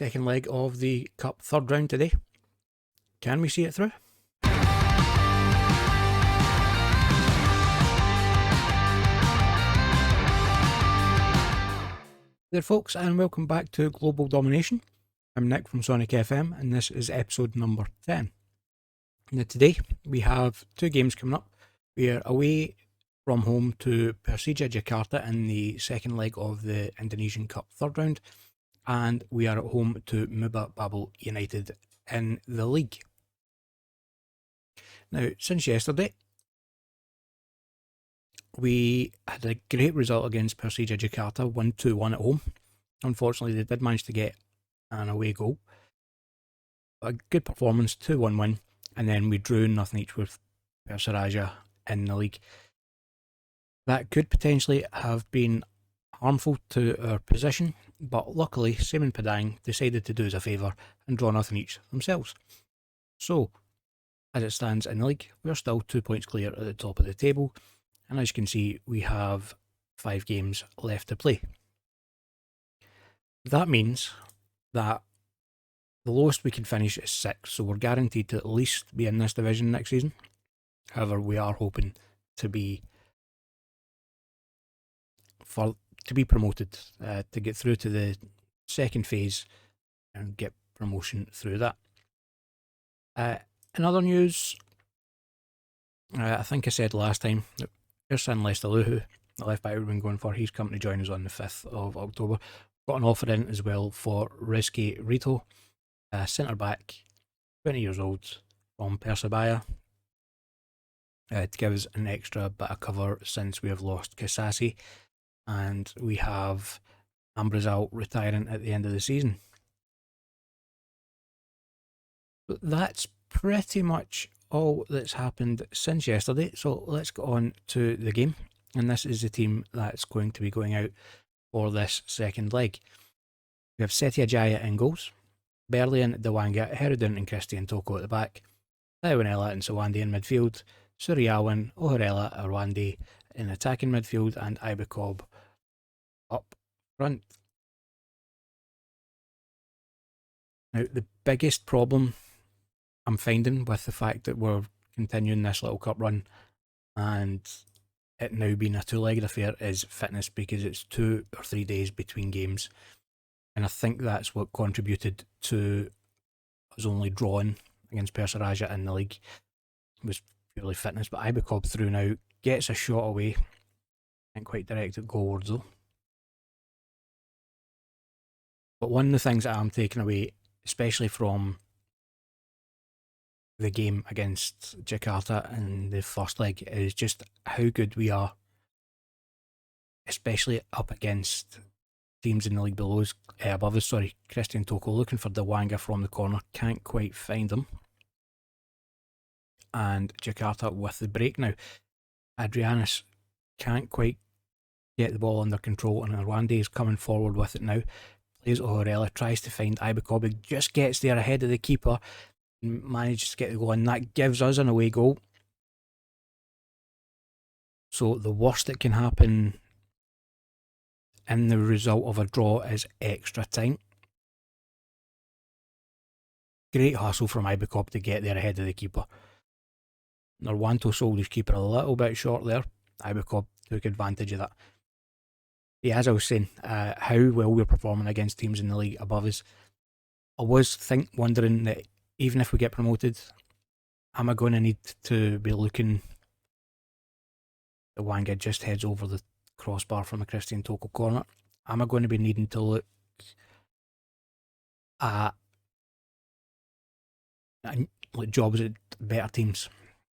second leg of the Cup third round today. Can we see it through? There folks, and welcome back to Global Domination. I'm Nick from Sonic FM and this is episode number 10. Now today we have two games coming up. We are away from home to Persija Jakarta in the second leg of the Indonesian Cup third round, and we are at home to Muba Babel United in the league. Now, since yesterday, we had a great result against Persija Jakarta, 1-2-1 at home. Unfortunately, they did manage to get an away goal. A good performance, 2-1 win, and then we drew 0-0 each with Sriwijaya in the league. That could potentially have been harmful to our position, but luckily Semen Padang decided to do us a favour and draw 0-0 each themselves. So, as it stands in the league, we're still 2 points clear at the top of the table, and as you can see, we have 5 games left to play. That means that the lowest we can finish is 6, so we're guaranteed to at least be in this division next season. However, we are hoping to be promoted, to get through to the second phase and get promotion through that. In other news, I think I said last time that Ersan Lestaluhu, the left back we've been going for, he's coming to join us on the 5th of October. Got an offer in as well for Rizky Rito, centre back, 20 years old, from Persebaya, to give us an extra bit of cover since we have lost Kasasi and we have Ambrazal retiring at the end of the season. But that's pretty much all that's happened since yesterday, so let's get on to the game, and this is the team that's going to be going out for this second leg. We have Sriwijaya in goals, Berlian, Dewanga, Herudin and Christian Toko at the back, Taiwanella and Sawandi in midfield, Suryawan, Ohorela, Arwandi in attacking midfield, and Ibekob up front. Now, the biggest problem I'm finding with the fact that we're continuing this little cup run and it now being a two-legged affair is fitness, because it's 2 or 3 days between games, and I think that's what contributed to us only drawing against Persija in the league, was purely fitness. But Ibekob through now, gets a shot away, can't quite direct it goalwards though. But one of the things that I'm taking away, especially from the game against Jakarta in the first leg, is just how good we are, especially up against teams in the league below us, above us. Sorry, Christian Toko looking for Dewanga from the corner, can't quite find him, and Jakarta with the break now. Adrianus can't quite get the ball under control, and Arwandi is coming forward with it now. Plays Ohorela, tries to find Ibekob, just gets there ahead of the keeper, manages to get the goal, and that gives us an away goal. So the worst that can happen in the result of a draw is extra time. Great hustle from Ibekob to get there ahead of the keeper. Narwanto sold his keeper a little bit short there. Ibekob took advantage of that. Yeah, as I was saying, how well we're performing against teams in the league above us. I was wondering that even if we get promoted, am I going to need to be looking? The Wanga just heads over the crossbar from a Christian Toko corner. Am I going to be needing to look at jobs at better teams?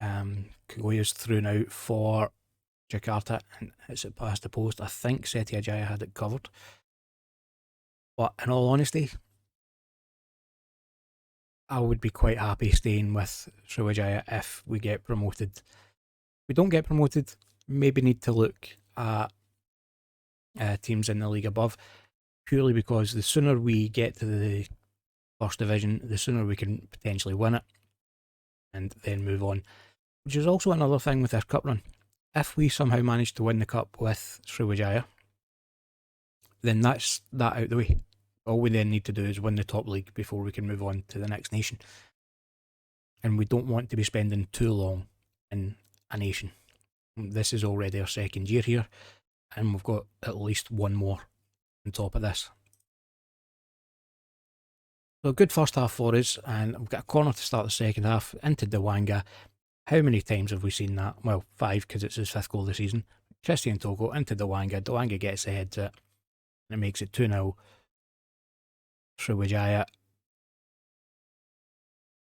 Kagoya's through now for Jakarta and hits it past the post. I think Sriwijaya had it covered. But in all honesty, I would be quite happy staying with Sriwijaya if we get promoted. If we don't get promoted, maybe need to look at teams in the league above, purely because the sooner we get to the first division, the sooner we can potentially win it and then move on. Which is also another thing with this cup run. If we somehow manage to win the cup with Sriwijaya, then that's that out the way. All we then need to do is win the top league before we can move on to the next nation. And we don't want to be spending too long in a nation. This is already our second year here, and we've got at least one more on top of this. So a good first half for us, and we've got a corner to start the second half into Dewanga. How many times have we seen that? Well, 5, because it's his 5th goal of the season. Christian Togo into Dewanga. Dewanga gets the headset, and it makes it 2-0. Sriwijaya.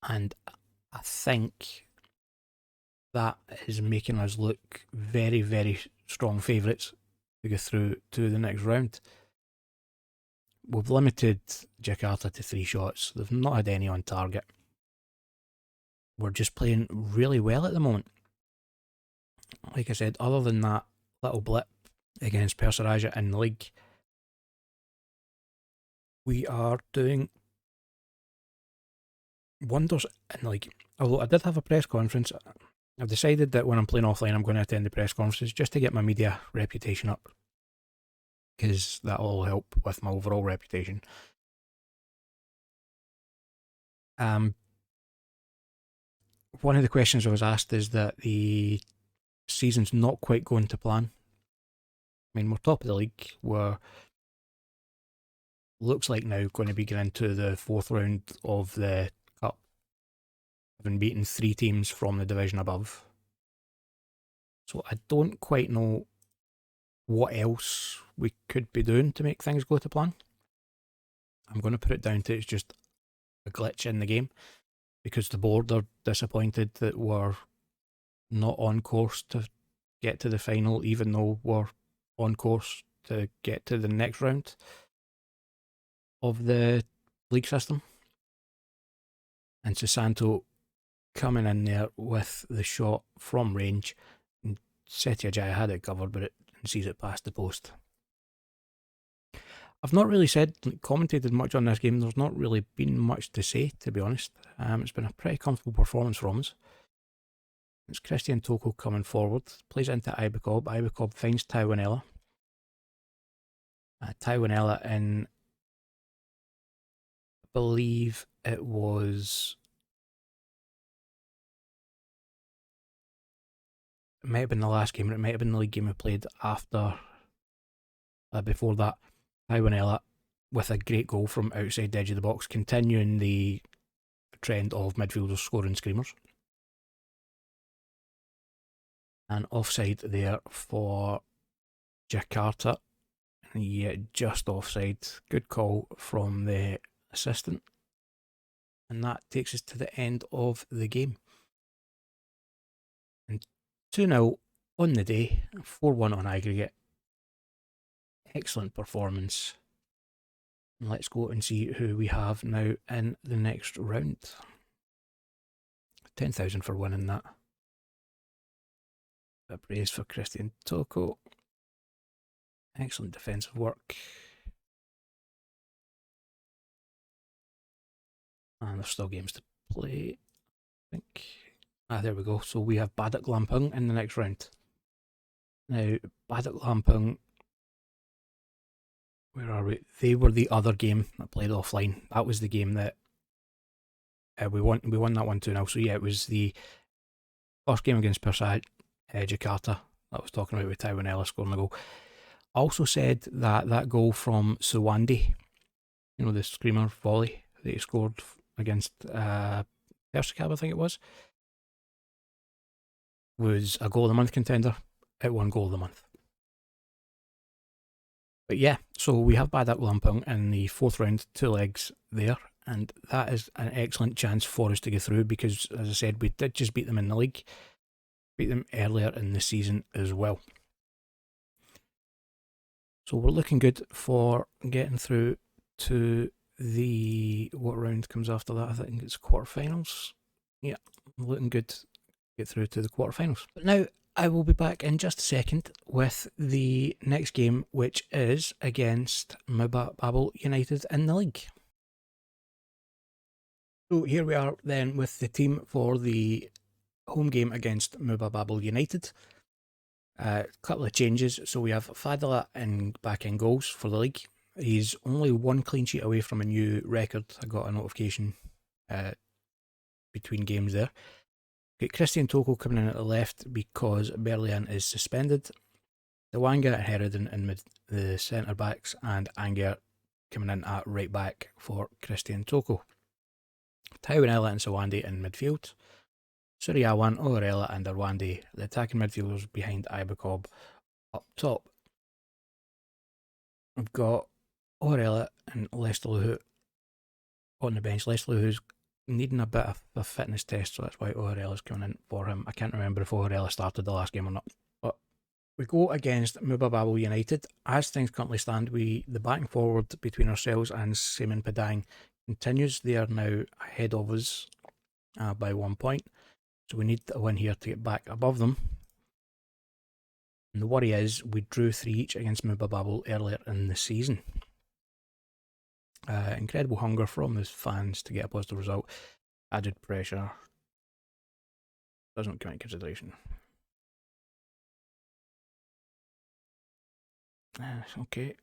And I think that is making us look very, very strong favourites to go through to the next round. We've limited Jakarta to 3 shots. They've not had any on target. We're just playing really well at the moment. Like I said, other than that little blip against Persiraja in the league, we are doing wonders in the league. Although I did have a press conference, I've decided that when I'm playing offline, I'm going to attend the press conferences just to get my media reputation up, because that'll all help with my overall reputation. One of the questions I was asked is that the season's not quite going to plan. I mean, we're top of the league. We're, looks like now, going to be getting into the 4th round of the Cup, having beaten 3 teams from the division above. So I don't quite know what else we could be doing to make things go to plan. I'm going to put it down to it's just a glitch in the game, because the board are disappointed that we're not on course to get to the final, even though we're on course to get to the next round of the league system. And Susanto coming in there with the shot from range, and Sriwijaya had it covered, but it sees it past the post. I've not really commentated much on this game. There's not really been much to say, to be honest. It's been a pretty comfortable performance from us. It's Christian Toko coming forward, plays it into Ibekob. Ibekob finds Taiwanella. Taiwanella in, I believe it was, it might have been the last game, or it might have been the league game we played after, before that. Taiwanella with a great goal from outside the edge of the box, continuing the trend of midfielders scoring screamers. And offside there for Jakarta. Yeah, just offside. Good call from the assistant. And that takes us to the end of the game. And 2-0 on the day, 4-1 on aggregate. Excellent performance. Let's go and see who we have now in the next round. 10,000 for winning that. A praise for Christian Toko. Excellent defensive work. And there's still games to play, I think. There we go. So we have Badak Lampung in the next round. Now, Badak Lampung, where are we? They were the other game that played offline. That was the game that we won. We won that one 2-0. So yeah, it was the first game against Persiraja, Jakarta, that I was talking about with Taiwanella scoring the goal. I also said that that goal from Suwandi, you know, the screamer volley that he scored against Persicab, I think it was a goal of the month contender. It won goal of the month. But yeah, so we have Badak Lampung in the 4th round, 2 legs there, and that is an excellent chance for us to get through, because, as I said, we did just beat them in the league, beat them earlier in the season as well. So we're looking good for getting through to the, what round comes after that? I think it's quarterfinals. Yeah, looking good to get through to the quarterfinals. But now I will be back in just a second with the next game, which is against Babel United in the league. So here we are then with the team for the home game against Babel United. A couple of changes. So we have Fadila back in goals for the league. He's only one clean sheet away from a new record. I got a notification between games there. Got Christian Toko coming in at the left because Berlian is suspended. Dewanga and Herodin in the centre backs, and Anger coming in at right back for Christian Toko. Taiwanella and Sawande in midfield. Suriyawan, Orella and Arwande, the attacking midfielders behind Ibacob up top. We've got Orella and Lesterluhu on the bench. Lesterluhu's needing a bit of a fitness test, so that's why Orella's coming in for him. I can't remember if Orella started the last game or not. But we go against Mubababo United. As things currently stand, the back and forward between ourselves and Semen Padang continues. They are now ahead of us by 1 point. So we need a win here to get back above them. And the worry is we drew 3 each against Mubababo earlier in the season. Incredible hunger from the fans to get a positive result. Added pressure. Doesn't come into consideration. Okay.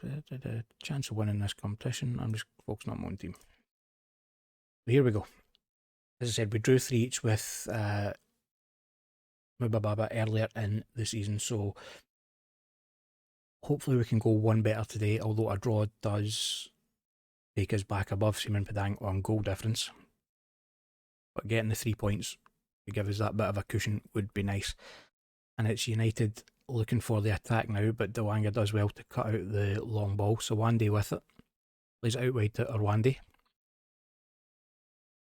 The chance of winning this competition. I'm just focusing on my own team. But here we go. As I said, we drew 3 each with Mubababa earlier in the season, so hopefully we can go one better today, although a draw does take us back above Semen Padang on goal difference. But getting the 3 points to give us that bit of a cushion would be nice. And it's United looking for the attack now, but Dewanga does well to cut out the long ball. So Wande with it. Plays it out wide to Arwande.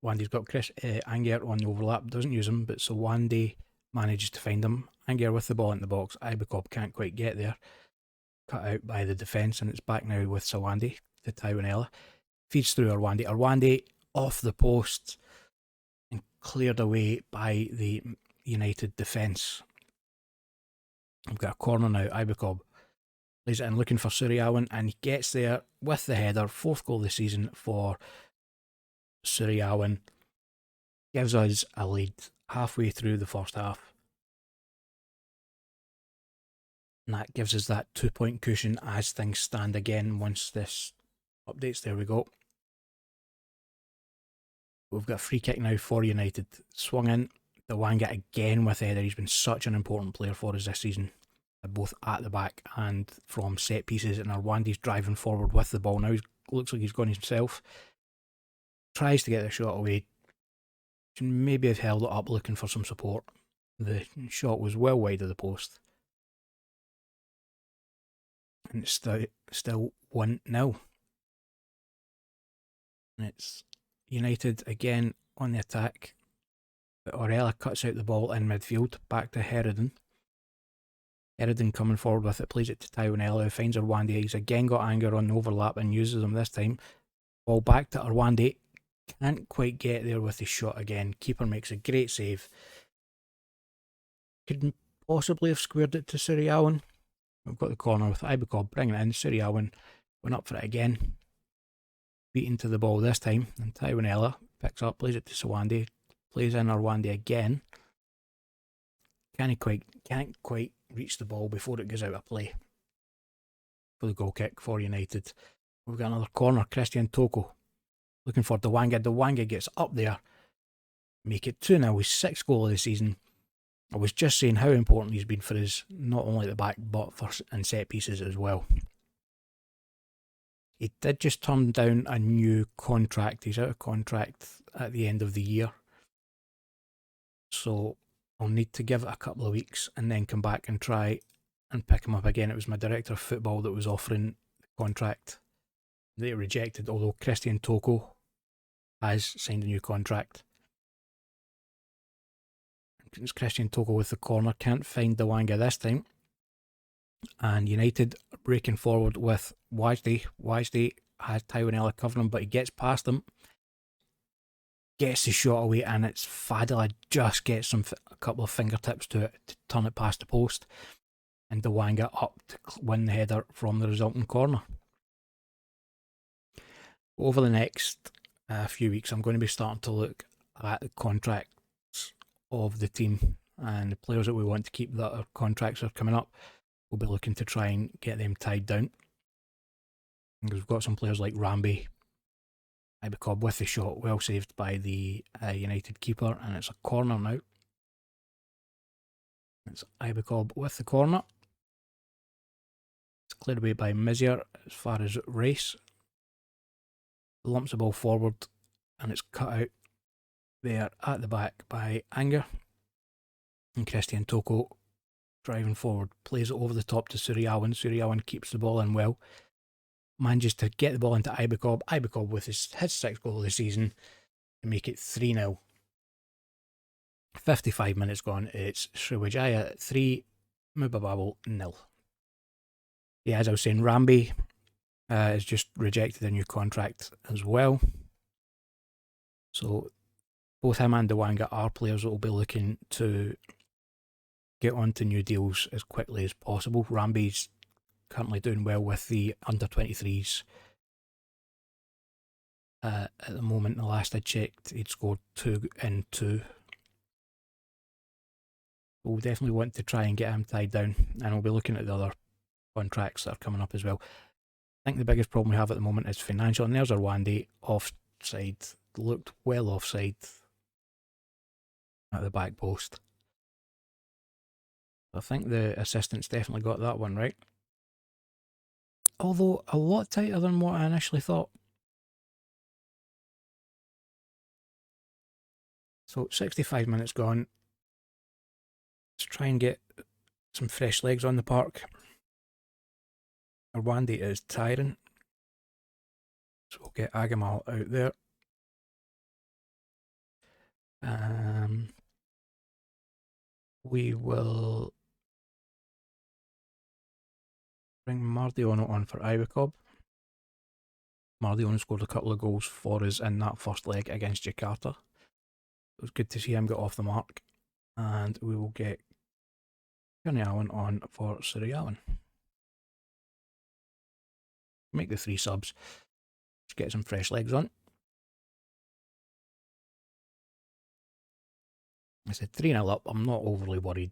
Wande's got Anger on the overlap, doesn't use him, but so Wande manages to find him. Anger with the ball in the box. Ibacob can't quite get there. Cut out by the defence, and it's back now with Sawande to Taiwanella. Feeds through Arwande. Arwande off the post and cleared away by the United defence. I've got a corner now. Ibacob plays it in looking for Suriyawan, and he gets there with the header. 4th goal of the season for Suriyawan. Gives us a lead halfway through the first half. And that gives us that 2 point cushion as things stand again once this updates. There we go. We've got a free kick now for United. Swung in. Dewanga again with header. He's been such an important player for us this season, both at the back and from set pieces. And Arwande's driving forward with the ball now. Looks like he's gone himself. Tries to get the shot away. Should maybe have held it up looking for some support. The shot was well wide of the post. And it's still 1-0. And it's United again on the attack. But Orella cuts out the ball in midfield. Back to Herodin. Herodin coming forward with it. Plays it to Taiwanella, who finds Arwande. He's again got Anger on the overlap and uses him this time. Ball back to Arwande. Can't quite get there with his shot again. Keeper makes a great save. Could possibly have squared it to Suriyawan. We've got the corner with Ibacob bringing it in. Suriyawan went up for it again. Beaten to the ball this time. And Taiwanella picks up, plays it to Sawande. Plays in Arwande again. Can't quite reach the ball before it goes out of play. For the goal kick for United. We've got another corner. Christian Toko. Looking for Dewanga. Dewanga gets up there. Make it 2-0. His 6th goal of the season. I was just saying how important he's been for us, not only at the back, but for in set pieces as well. He did just turn down a new contract. He's out of contract at the end of the year. So I'll need to give it a couple of weeks and then come back and try and pick him up again. It was my director of football that was offering the contract. They rejected, although Christian Toko has signed a new contract. It's Christian Toko with the corner. Can't find Dewanga this time. And United breaking forward with Wajdi. Wajdi has Taiwanella covering him, but he gets past him. Gets the shot away, and it's Fadila just gets a couple of fingertips to it to turn it past the post. And Dewanga up to win the header from the resulting corner. Over the next few weeks, I'm going to be starting to look at the contracts of the team and the players that we want to keep that our contracts are coming up. We'll be looking to try and get them tied down. We've got some players like Ramby, Ibecob with the shot, well saved by the United keeper, and it's a corner now. It's Ibecob with the corner. It's cleared away by Mizier as far as race. Lumps the ball forward, and it's cut out there at the back by Anger. And Christian Toko driving forward, plays it over the top to Sriwijaya. Sriwijaya keeps the ball in well. Manages to get the ball into Ibecob. Ibecob with his 6th goal of the season to make it 3-0. 55 minutes gone. It's Sriwijaya 3, Mubababel 0. Yeah, as I was saying, Ramby has just rejected a new contract as well. So both him and Dewanga are players that will be looking to get onto new deals as quickly as possible. Ramby's currently doing well with the under-23s. At the moment, the last I checked, he'd scored 2 in 2. We'll definitely want to try and get him tied down, and we'll be looking at the other contracts that are coming up as well. I think the biggest problem we have at the moment is financial, and there's our Wandy offside. Looked well offside at the back post. I think the assistants definitely got that one right. Although a lot tighter than what I initially thought. So 65 minutes gone. Let's try and get some fresh legs on the park. Our Wandy is tiring. So we'll get Agamal out there. We will bring Mardiono on for Ibecob. Mardiono scored a couple of goals for us in that first leg against Jakarta. It was good to see him get off the mark. And we will get Kurniawan on for Sriwijaya. Make the 3 subs. Just get some fresh legs on. I said 3-0 up. I'm not overly worried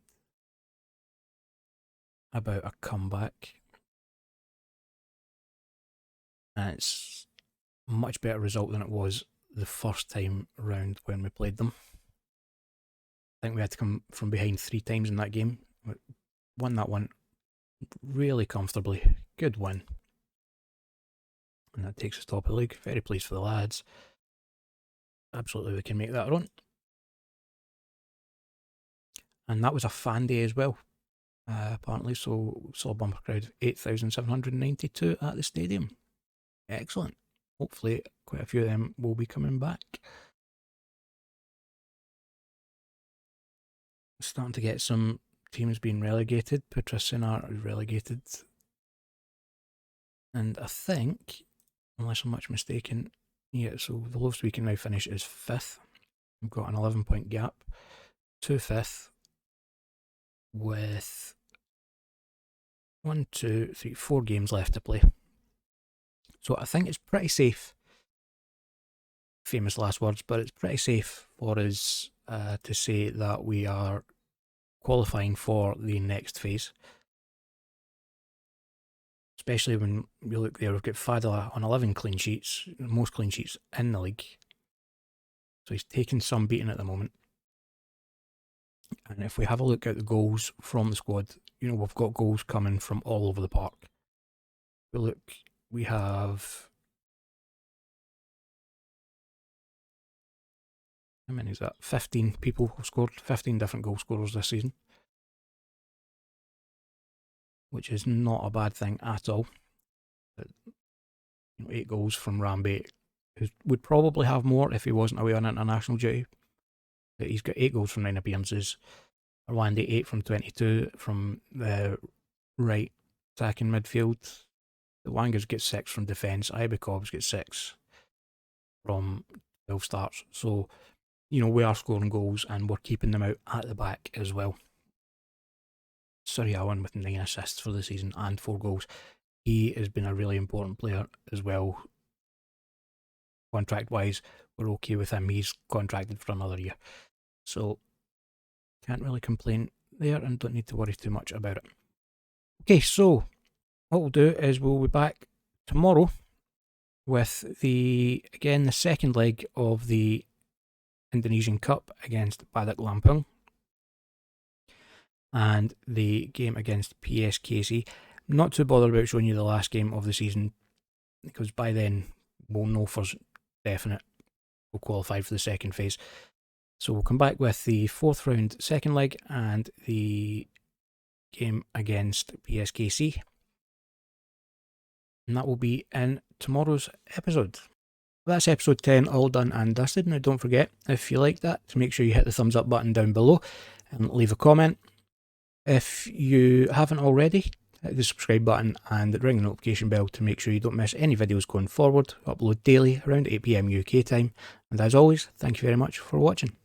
about a comeback. And it's a much better result than it was the first time round when we played them. I think we had to come from behind 3 times in that game. We won that one really comfortably. Good win. And that takes us top of the league. Very pleased for the lads. Absolutely, we can make that run. And that was a fan day as well, apparently. So we saw a bumper crowd of 8,792 at the stadium. Excellent. Hopefully quite a few of them will be coming back. Starting to get some teams being relegated. Putrasinar is relegated. And I think, unless I'm much mistaken, yeah, so the lowest we can now finish is 5th. We've got an 11-point gap to 5th with 1, 2, 3, 4 games left to play. So I think it's pretty safe. Famous last words, but it's pretty safe for us to say that we are qualifying for the next phase. Especially when we look there, we've got Fadila on 11 clean sheets, most clean sheets in the league. So he's taking some beating at the moment. And if we have a look at the goals from the squad, you know, we've got goals coming from all over the park. We have... How many is that? 15 people who scored, 15 different goal scorers this season. Which is not a bad thing at all. But, 8 goals from Ramby, who would probably have more if he wasn't away on international duty. But he's got 8 goals from 9 appearances. Orlando 8 from 22 from the right attacking midfield. The Wangers get 6 from defence. Ibecobs get 6 from 12 starts. So, you know, we are scoring goals and we're keeping them out at the back as well. Sriwijaya with 9 assists for the season and 4 goals. He has been a really important player as well. Contract-wise, we're okay with him. He's contracted for another year. So, can't really complain there and don't need to worry too much about it. Okay, so what we'll do is we'll be back tomorrow with the second leg of the Indonesian Cup against Badak Lampung and the game against PSKC. I'm not too bothered about showing you the last game of the season, because by then we'll know for definite we'll qualify for the second phase. So we'll come back with the fourth round second leg and the game against PSKC. And that will be in tomorrow's episode. That's episode 10 all done and dusted. Now don't forget, if you like that, to make sure you hit the thumbs up button down below and leave a comment. If you haven't already, hit the subscribe button and ring the notification bell to make sure you don't miss any videos going forward. Upload daily around 8 PM UK time. And as always, thank you very much for watching.